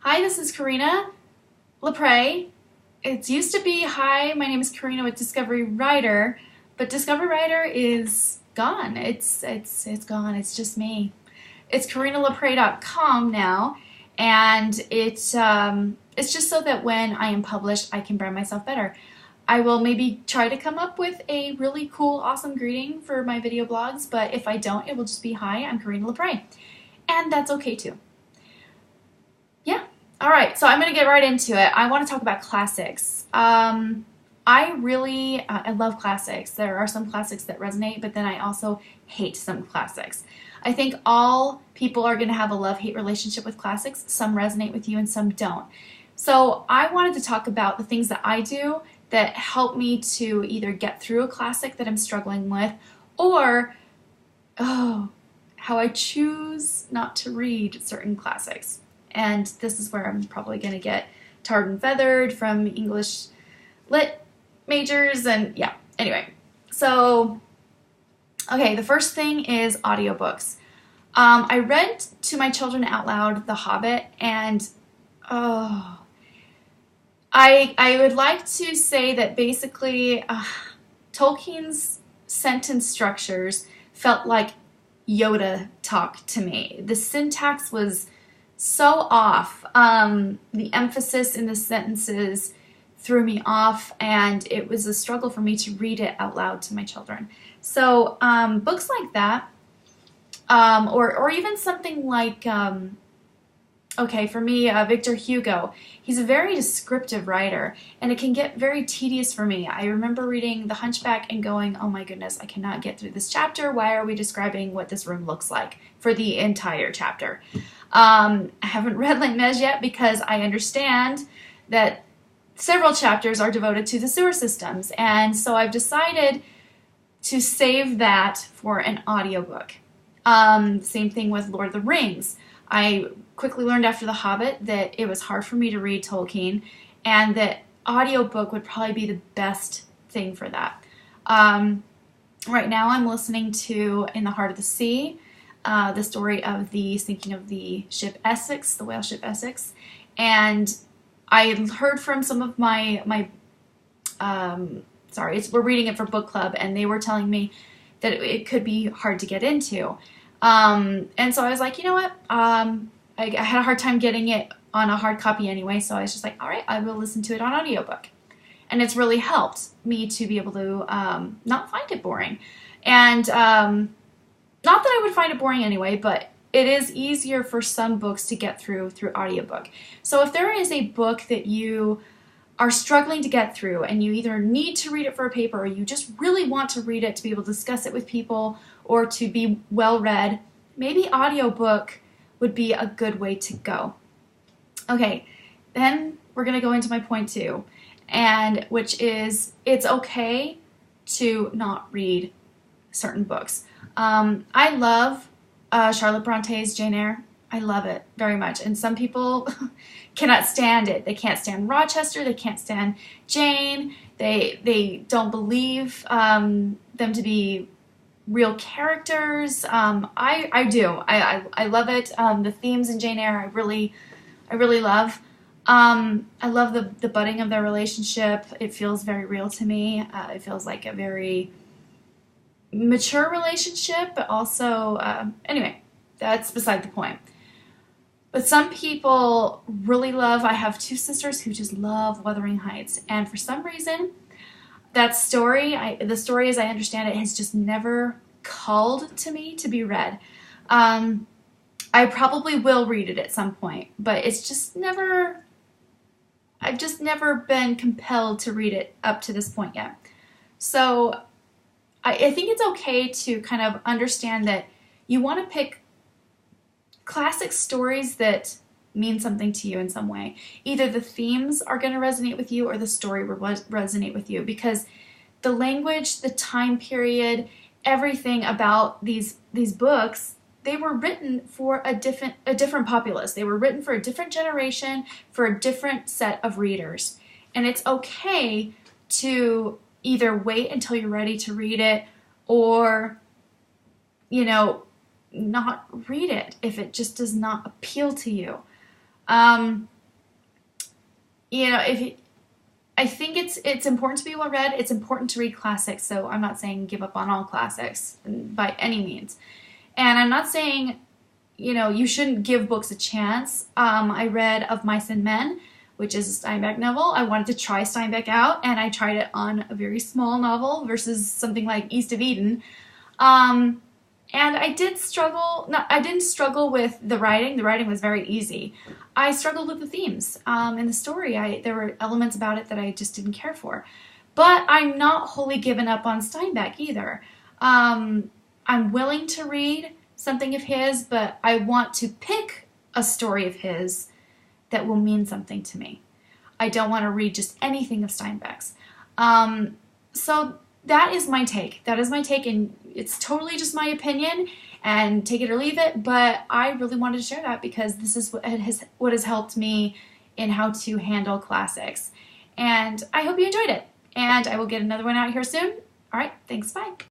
Hi, this is Karina LaPrey. It used to be, hi, my name is Karina with Discovery Writer, but Discovery Writer is gone. It's gone. It's just me. It's KarinaLaPrey.com now, and it's just so that when I am published, I can brand myself better. I will maybe try to come up with a really cool, awesome greeting for my video blogs, but if I don't, it will just be, hi, I'm Karina LaPrey. And that's okay too. Yeah. All right, so I'm going to get right into it. I want to talk about classics. I love classics. There are some classics that resonate, but then I also hate some classics. I think all people are going to have a love-hate relationship with classics. Some resonate with you and some don't. So I wanted to talk about the things that I do that help me to either get through a classic that I'm struggling with, or, how I choose not to read certain classics. And this is where I'm probably going to get tarred and feathered from English lit majors, and yeah, anyway. So, okay, the first thing is audiobooks. I read to my children out loud The Hobbit, and I would like to say that basically Tolkien's sentence structures felt like Yoda talk to me. The syntax was so off. The emphasis in the sentences threw me off, and it was a struggle for me to read it out loud to my children. So books like that, or even something like, okay, for me, Victor Hugo. He's a very descriptive writer, and it can get very tedious for me. I remember reading The Hunchback and going, oh my goodness, I cannot get through this chapter. Why are we describing what this room looks like for the entire chapter? I haven't read Les Mis yet because I understand that several chapters are devoted to the sewer systems, and so I've decided to save that for an audiobook. Same thing with Lord of the Rings. I quickly learned after The Hobbit that it was hard for me to read Tolkien, and that audiobook would probably be the best thing for that. Right now I'm listening to In the Heart of the Sea, the story of the sinking of the ship Essex, the whale ship Essex, and I heard from some of we're reading it for book club, and they were telling me that it could be hard to get into. And so I was like, you know what, I had a hard time getting it on a hard copy anyway, so I was just like, all right, I will listen to it on audiobook. And it's really helped me to be able to not find it boring. And not that I would find it boring anyway, but it is easier for some books to get through audiobook. So if there is a book that you are struggling to get through, and you either need to read it for a paper, or you just really want to read it to be able to discuss it with people, or to be well read, maybe audiobook would be a good way to go. Okay, then we're going to go into my point 2, and which is it's okay to not read certain books. I love Charlotte Bronte's Jane Eyre. I love it very much, and some people cannot stand it. They can't stand Rochester. They can't stand Jane. They don't believe them to be real characters. I do. I love it. The themes in Jane Eyre I really love. I love the budding of their relationship. It feels very real to me. It feels like a very mature relationship, but also, anyway, that's beside the point. But some people really love, I have 2 sisters who just love Wuthering Heights, and for some reason, that story, the story as I understand it, has just never called to me to be read. I probably will read it at some point, but it's just never, I've just never been compelled to read it up to this point yet. So I think it's okay to kind of understand that you want to pick classic stories that mean something to you in some way. Either the themes are going to resonate with you, or the story will resonate with you, because the language, the time period, everything about these books, they were written for a different populace. They were written for a different generation, for a different set of readers. And it's okay to either wait until you're ready to read it, or, not read it if it just does not appeal to you. you know, I think it's important to be well read. It's important to read classics. So I'm not saying give up on all classics by any means. And I'm not saying, you know, you shouldn't give books a chance. I read Of Mice and Men, which is a Steinbeck novel. I wanted to try Steinbeck out, and I tried it on a very small novel versus something like East of Eden. Um, and I did struggle, no, I didn't struggle with the writing. The writing was very easy. I struggled with the themes and the story. There were elements about it that I just didn't care for. But I'm not wholly given up on Steinbeck either. I'm willing to read something of his, but I want to pick a story of his that will mean something to me. I don't want to read just anything of Steinbeck's. So that is my take. That is my take, and it's totally just my opinion, and take it or leave it, but I really wanted to share that because this is what has helped me in how to handle classics. And I hope you enjoyed it, and I will get another one out here soon. All right, thanks, bye.